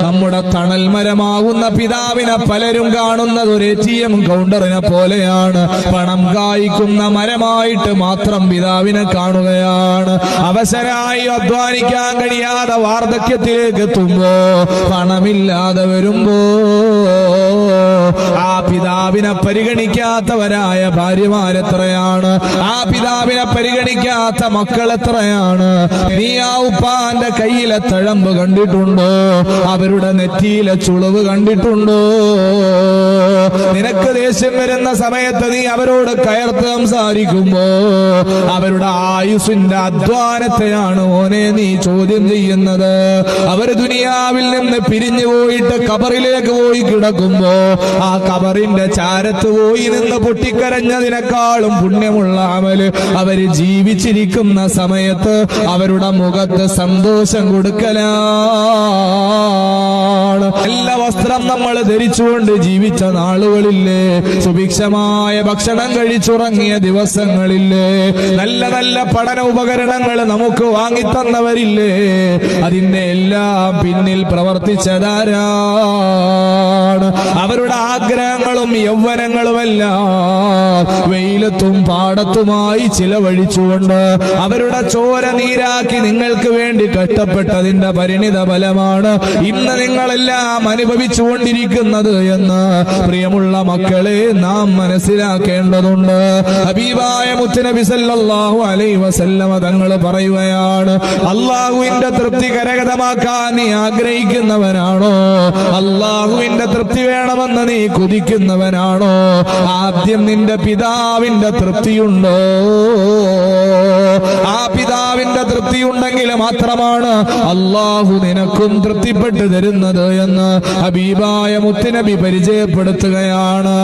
നമ്മുടെ തണൽ മരമാകുന്ന പിതാവിനെ പലരും കാണുന്നത് ഒരു ATM കൗണ്ടറിനെ പോലെയാണ്. പണം കായ്ക്കുന്ന മരമായിട്ട് മാത്രം പിതാവിനെ കാണുകയാണ്. അവസരമായി അധ്വാനിക്കാൻ കഴിയാതെ വാർദ്ധക്യത്തിലേക്ക് എത്തുമ്പോ, പണമില്ലാതെ വരുമ്പോ ആ പിതാവിനെ പരിഗണിക്കാത്തവരായ ഭാര്യമാരെത്രയാണ്, ആ പിതാവിനെ പരിഗണിക്കാത്ത മക്കൾ എത്രയാണ്. നീ ആ ഉപ്പാന്റെ കയ്യിലെ തഴമ്പ് കണ്ടിട്ടുണ്ടോ? അവരുടെ നെറ്റിയിലെ ചുളിവ് കണ്ടിട്ടുണ്ടോ? നിനക്ക് ദേഷ്യം വരുന്ന സമയത്ത് നീ അവരോട് കയർത്ത് സംസാരിക്കുമ്പോ അവരുടെ ആയുസിന്റെ അധ്വാനത്തെയാണ് മോനെ നീ ചോദ്യം ചെയ്യുന്നത്. അവര് ദുനിയാവിൽ നിന്ന് പിരിഞ്ഞു പോയിട്ട് ഖബറിലേക്ക് പോയി കിടക്കുമ്പോ ആ ഖബറിന്റെ ചാരത്ത് പോയി നിന്ന് പൊട്ടിക്കരഞ്ഞതിനേക്കാളും പുണ്യമുള്ള അമല് അവര് ജീവിച്ചിരിക്കുന്ന സമയത്ത് അവരുടെ മുഖത്ത് സന്തോഷം കൊടുക്കലാണ്. നല്ല വസ്ത്രം നമ്മൾ ധരിച്ചുകൊണ്ട് ജീവിച്ച നാളുകളില്ലേ? സുഭിക്ഷമായ ഭക്ഷണം കഴിച്ചുറങ്ങിയ ദിവസങ്ങളില്ലേ? നല്ല നല്ല പഠന ഉപകരണങ്ങൾ നമുക്ക് വാങ്ങിത്തന്നവരില്ലേ? അതിന്റെ എല്ലാം പിന്നിൽ പ്രവർത്തിച്ചതാരാണ്? അവരുടെ ആഗ്രഹങ്ങളും യൗവനങ്ങളുമെല്ലാം വെയിലത്തും പാടത്തുമായി ചിലവഴിച്ചുകൊണ്ട് അവരുടെ ചോര നീരാക്കി നിങ്ങൾക്ക് വേണ്ടി കഷ്ടപ്പെട്ടതിന്റെ പരിണിത ഫലമാണ് ഇന്ന് നിങ്ങളെല്ലാം അനുഭവിച്ചുകൊണ്ടിരിക്കുന്നത് എന്ന് പ്രിയമുള്ള മക്കളെ നാം മനസ്സിലാക്കേണ്ടതുണ്ട്. ഹബീബായ മുത്തുനബി സല്ലല്ലാഹു അലൈഹി വസല്ലമ തങ്ങൾ പറയുകയാണ്, അള്ളാഹുവിന്റെ തൃപ്തി കരഗതമാക്കാൻ നീ ആഗ്രഹിക്കുന്നവനാണോ? അള്ളാഹുവിന്റെ തൃപ്തി വേണമെന്ന് നീ കുതിക്കുന്നവനാണോ? ആദ്യം നിന്റെ പിതാവിന്റെ തൃപ്തിയുണ്ടോ? ആ പിതാവിന്റെ തൃപ്തിയുണ്ടെങ്കിൽ മാത്രമാണ് അള്ളാഹു നിനക്കും തൃപ്തിപ്പെട്ടു തരുന്നത് എന്ന് ഹബീബായ മുത്തുനബി പരിചയപ്പെടുത്തുകയാണ്.